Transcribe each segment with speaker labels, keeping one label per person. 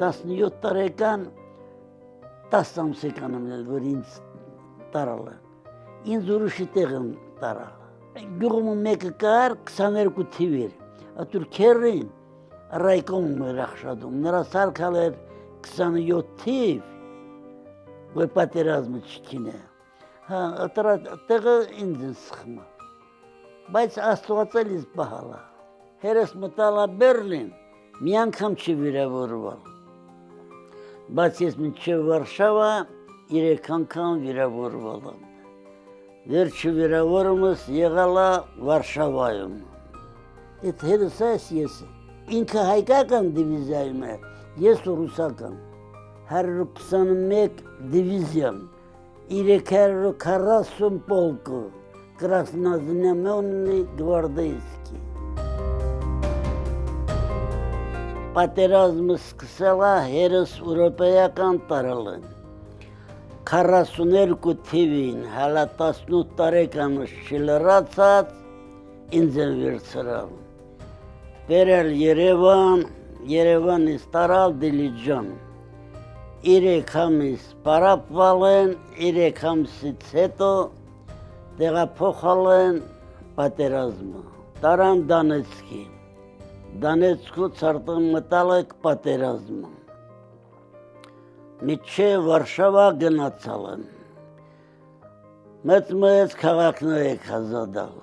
Speaker 1: 17 տարեկան 10 ամսական եմ ել, որ ինձ տարալ է։ Ինձ ուրիշի տեղ եմ տարալ։ Գյուղում մեկը կար 22 թիվեր, ատուր քերին ռայկոմ էր ախշադում, նրա սարքալ էր 27 թիվ, որ պատերազմը չքինե։ Հա, ատրա տեղը ինձ են սխմա, բայց աստվածել ինձ պահալա։ Հերս մտալա Բերլին, մի անգամ չի վիրավորվել, բայց ես մինչև Վարշավա 3 անգամ վիրավորվել եմ։ Վերջի վիրավորումս եղալա Վարշավայում։ Այդ հերս այս ես է։ Ինքը հայկական դիվիզիայում է, ես ռուսական, 121 դիվիզիան, 340 полку, краснознаменный гвардейский։ Պատերազմը սկսելա հերս ուրոպեական տարալ են, 42 թիվին, հալա 18 տարեկանս չլրացած, ինձ են վերցրալ։ Բերել Երևան, Երևանից տարալ Դիլիջան։ 3 ամիս պարապվել են, 3 ամսից հետո տեղափոխել են պատերազմը։ Տարան Դոնեցկի։ Դոնեցկուց արդեն մտալ եք պատերազմը։ Մինչև Վարշավա գնացալ են։ Մեծ քաղաքներ եք ազատալ։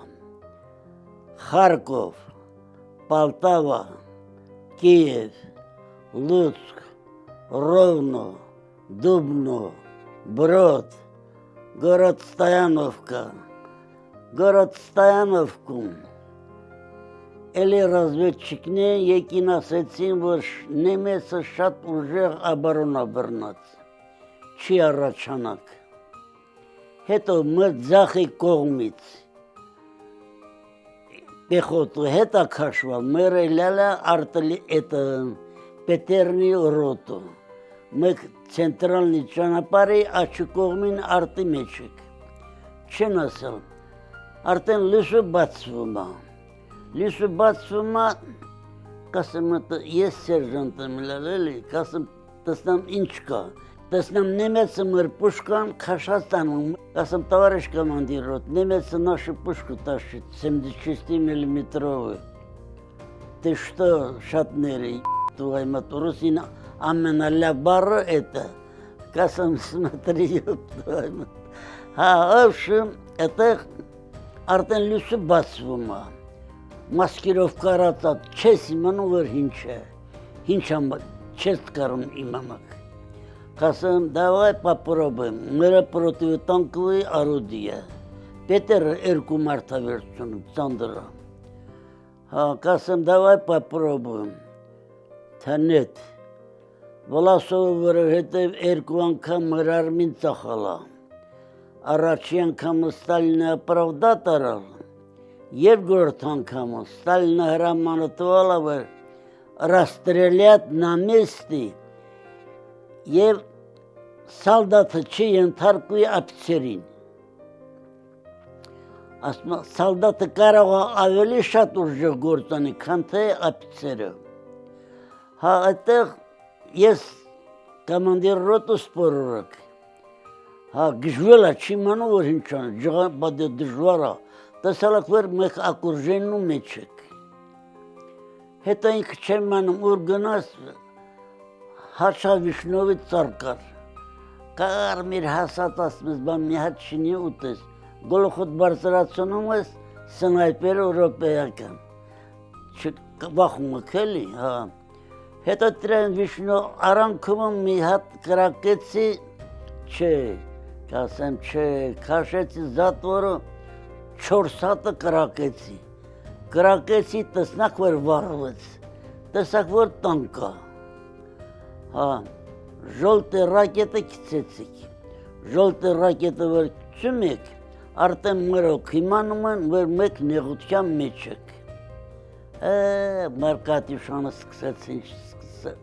Speaker 1: Խարկով, Պոլտավա, Կիև, Լուցկ, Ровно, Дубно, Брод, город Стояновка, город Стояновку։ Էլի разведчикն է եկին ասեցին, որ նեմեցը շատ ուժեղ աբարոնա բռնած, չի առաջանակ։ Հետո մտ ձախի կողմից պեխոտը հետա քաշվա, մերը լալա արտելի էտը Պետերնի ռոտը, մեկ ցենտրալնի ճանապարհի աչի կողմին արտի մեջ եք։ Չեն ասել, արդեն լույսը բացվում է։ Լույսը բացվում է, կասեմ ես սերժանտ եմ լալելի, կասեմ տեսնամ ինչ կա, տեսնամ նեմեցը մր պուշկան քաշած տանում, կասեմ товарищ командир рот, немец нашу пушку тащит 76 миллиметровую. Ты что, шатнери, твой моторусин, аменаля барра это, касам смотри, твой мот. В общем, это արդեն լույսը բացվում է, մասկիրովկա արածած, չես իմանում, որ ինչ է, չես կարում իմանալ։ Կասեմ, давай попробуем, մերը противотанковые орудия, Պետերը 2 մարտավերցություն, ծանդրը։ Կասեմ, давай попробуем, թե նետ, Վլասովը որովհետև 2 անգամ մեր արմին ծախալա։ Առաջի անգամը Ստալինը ապրավդատ արալ, երկրորդ անգամը Ստալինը հրամանտվալ որ расстрелять на месте եւ սալդատը չի ենթարկվի աֆիցերին։ Ասում սալդատը կարող է ավելի շատ ուժեղ գործանի, քան թե աֆիցերը։ Այդտեղ ես կոմանդիր ռոտը սպորորակ գժվել է, չի մանում, որ ինչ ան, ջղաբադը դժվար է, տեսալակ որ մեկ ակուրժենն ու մեջ եք։ Հետո ինքը չեմ մանում, որ գնաս Հաչավիշնովից ծարկար։ Կարմիր հասած ասում ես, բան մի հատ շինի ուտես, գոլոխոտ բարձրացնում ես սնայպեր ուրոպեական։ Վախում եք էլի, հետո տրեն վիշնով արանքում մի հատ կրակեցի, չէ, կասեմ չէ, քաշեցի զատվորը 4 հատը կրակեցի, տեսնակ որ վառվեց, տեսակ որ տանկ է, ժոլտե ռակետը կիցեցիք, ժոլտե ռակետը որ կիցում եք, արդեն մրոք իմանում են, որ մեկ նեղության մեջ եք, մար կատյուշանը սկսեց, ինչ սկսեց,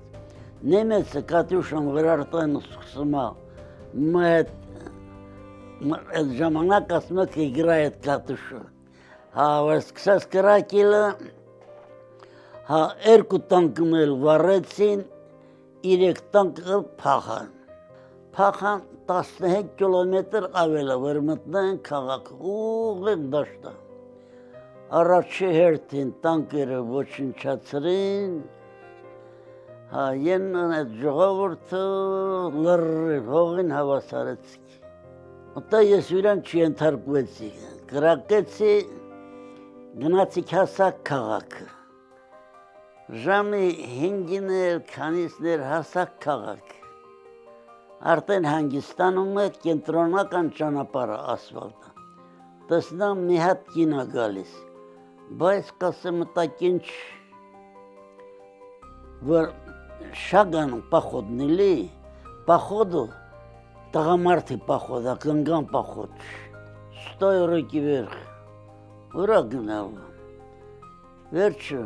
Speaker 1: նեմեցը կատյուշան որ արդեն սկսում է, մետ այդ ժամանակ ասում եք իգրայետ կատուշը, որ սկսած կրակելը, 2 տանկում էլ վառեցին, 3 տանկը փախան 15 կիլոմետր ավել, որ մտնեն քաղաք, ուղիղ դաշտը։ Առաջի հերթին տանկերը ոչնչացրին, ենն այդ ժողովուրդը լրիվ հողին հավասարեցին։ Ոտա ես իրան չենթարկվեցի, կրակեցի, գնացիք հասակ քաղաքը։ Ժամի 5-ին էր, քանիսներ հասակ քաղաք։ Արդեն հանգստանում է կենտրոնական ճանապարհը ասֆալտը։ Տեսնամ մի հատ կինա գալիս, բայց կասեմ մտակինչ, որ շագան պախոդնիլի, պախոդը տղամարդի պախոդ, կնգան պախոդ, 100 օրոքի վերխ, ուրա գնալ։ Վերջը,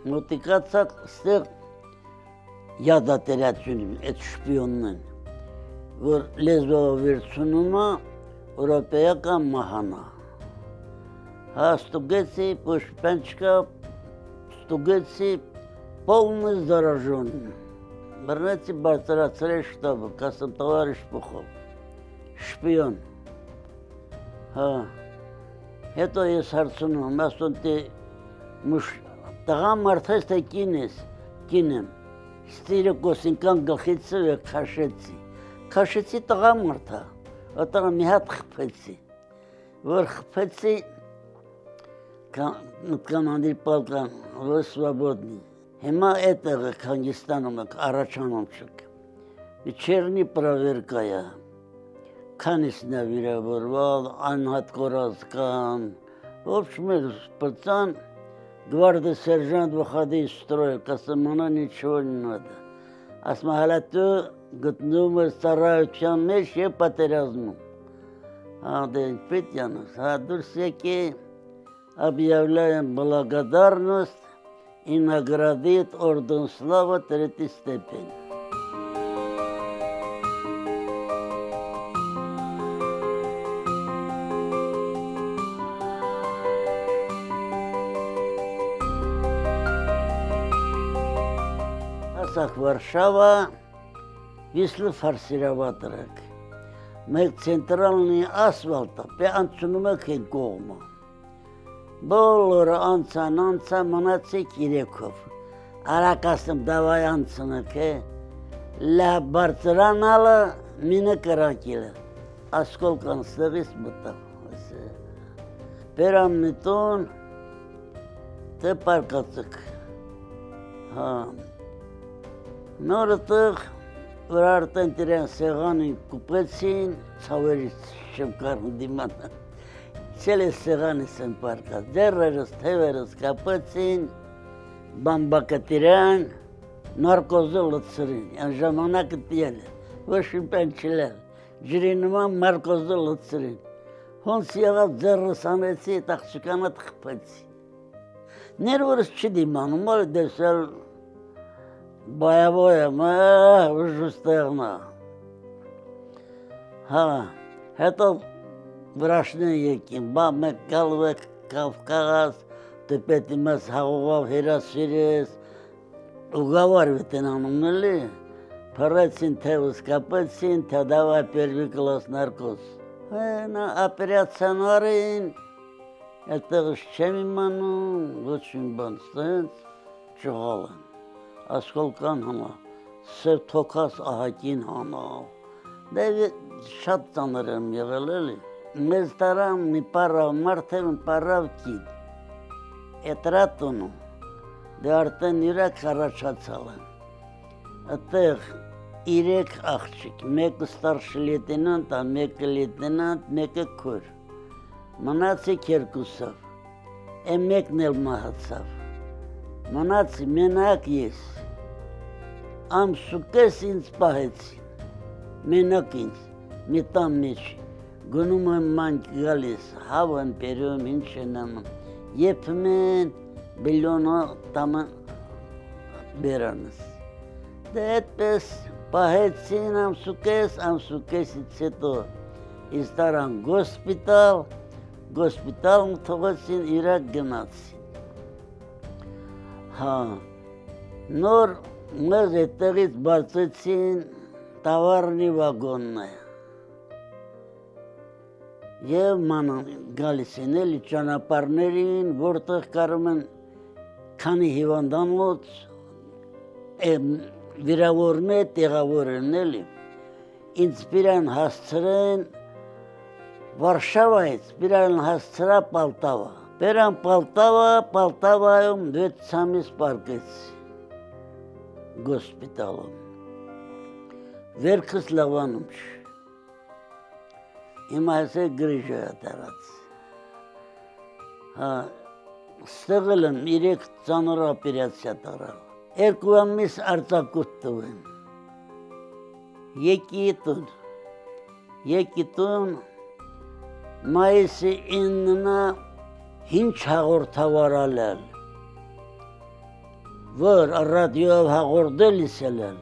Speaker 1: մոտիկացակ ստեղ յադատերացյունին, այդ շպիոնն են, որ լեզվով վերցնում է Եվրոպայական մահանա։ Ստուգեցի, պուշպենչկա, ստուգեցի, полный заражен. Բռնեցի բարձրացրել շտաբը, կասեմ տավարիշ Պուխով, շպիոն։ Հետո ես հարցնում, ասում թե տղամարդ ես թե կին ես, կին եմ, ստիրը կոսինքան գլխիցը և քաշեցի։ Քաշեցի տղամարդը, ոտղը մի հատ խպեցի, որ խպեցի, կամանդիր պալկան, որ սվաբոդնի։ Հիմա այդտեղը հանգստանում եք, առաջանում չեք։ Վիչերնի պրավերկայա, քանիսն է վիրավորված, անհատ կորած կան, ոբշ մեր սպրծան, Гвардия сержант выходи из строя, касамана ничего не надо. Асмахалату гутнумы стараются меньше потерязну. День Петянус, Дурсеки объявляем благодарность и наградит орден славы 3-й степени. Варшава, вислы фарсироваторок. Мы центральный асфальта, пеанцунума кенкома. Բոլորը անցան մնացի Կիրեքով, արակասմ դավայ անցնք է, լա բարձրանալը մինը կրակիլը, ասկոլկան ստեղից մտավ, բերամ միտոն, թե պարկացıq, նորը տղ, որ արդեն տիրեն սեղանին կուպեցին, ծավերից շմկարն դիմանը, Ցելը սեղանից են պարկած, դերերս, թևերս կապեցին, բամբակատիրան, նարկոզը լծրին, այն ժամանակը տիել է, ոչ շմպեն չլել, ջրի նման նարկոզը լծրին, հոնց եղած ձերրս անեցի, տաղջկանատ խպեցի, ներորս չդիմանում, որ դեսել բայավոյը, ուժուստեղնա, հետո վրաշնեն եկին, բա մեկ գալվեք կավկաղաց, դեպետ իմաց հաղողավ հերասիրես, ուգավարվետ են անում էլի, փռեցին թևս կապեցին, թե դավայ պերվի կլաս նարկոս։ Նա ապերյացան արին, այդտեղս չեմ իմանում, ոչ մի բան ստենց, ճղալ են, ասկոլկան համա, սև թոքաս ահակին համա, դե շատ ծանր եմ եղել էլի, մեզ տարան մի պարավ մարդ է, մի պարավ կին, էտրատունու, դե արդեն իրակ առաջացալ են, այդտեղ 3 աղջիկ, մեկը ստարշի լետենանտ, մեկը լետենանտ, մեկը քոր, մնացիք երկուսով, մեկն էլ մահացավ, մնացի մենակ ես, ամսուկես ինձ պահեցին, մենակ ինձ, մի տան մեջ, գնում եմ մանք գալիս, հավ եմ պերում, ինչ են անում, եփում են բիլոնը տամը բերանս, դե այդպես պահեցին ամսուկեսից հետո ինձ տարան գոսպիտալ թողեցին իրակ գնացին, նոր մեզ այդտեղից բարձեցին տավարնի վագոնը եւ գալիս են էլի ճանապարհներին, որտեղ կարում են քանի հիվանդանոց վիրավորներ տեղավորեն էլի։ Ինձ պիրան հասցրեն Վարշավայից, պիրան հասցրա Պալտավա։ Պերան Պալտավայում 6 ամիս պարկեցի գոսպիտալում։ Վերքս լավանում չի։ Հիմա հեսե գրիժը դարած։ Ստեղել եմ 3 ծանր օպերացիա տարալ։ 2 ամիս արձակուտ տվեն։ Եկի տուն, մայիսի 9-նա ինչ հաղորդավարալ էլ, որ ռադիոյով հաղորդել իսել էլ,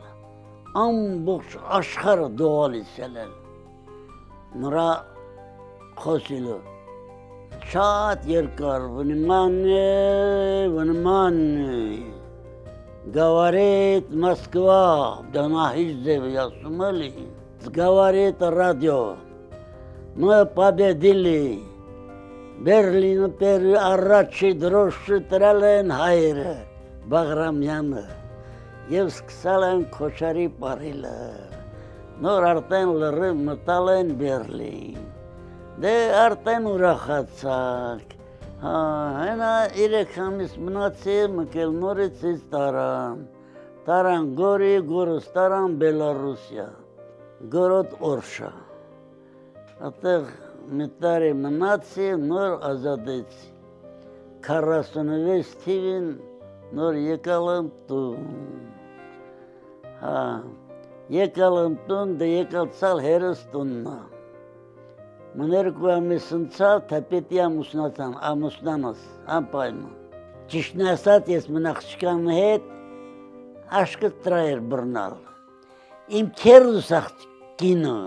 Speaker 1: ամբողջ աշխարհը դողալ իսել էլ, նրա խոսիլը, շատ երկար, վնման Գավարետ Մոսկվա, դանահիչ ձևը ասում էլի, Գավարետ ռադիո, мы победили, Բերլինը առաջի դրոշը տրել են հայերը, Բաղրամյանը, և սկսալ են քոչարի պարիլը, նոր արդեն լրիվ մտալ են Բերլին, դե արդեն ուրախացակ, հենա 3 ամիս մնացի մկել նորից ինձ տարան գորի, գորս տարան Բելարուսիա, գորոտ Օրշա, ատեղ մի տարի մնացի, նոր ազատեցի, 46 թիվին նոր եկալ եմ տուն, դե եկալ ցալ հերս տուննա, մներկու ամիս ընցավ, թե պետի ամուսնանաս, անպայման, ճիշտն ասած ես մնախչկան հետ, աշկս տրայր բրնալ, իմ քերուս աղջկինը,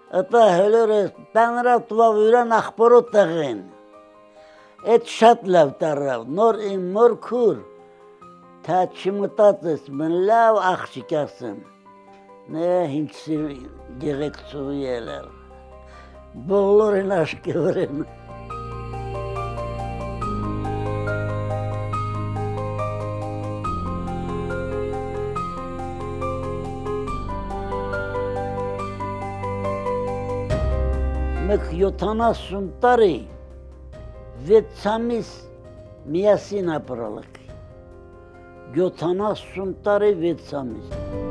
Speaker 1: Ատա հելորես տանրա տվավ ուրան աղբորոտ տղեն, էդ շատ լավ տարավ, նոր իմ մորքուր, թա չմտած ես մն լավ աղջիկ ասեմ, նե հինչի գեղեկցու ելել, բոլորին աշկևրեն։ Մեկ 70 տարի 6 ամիս միասին ապրալք, 70 տարի 6 ամիս։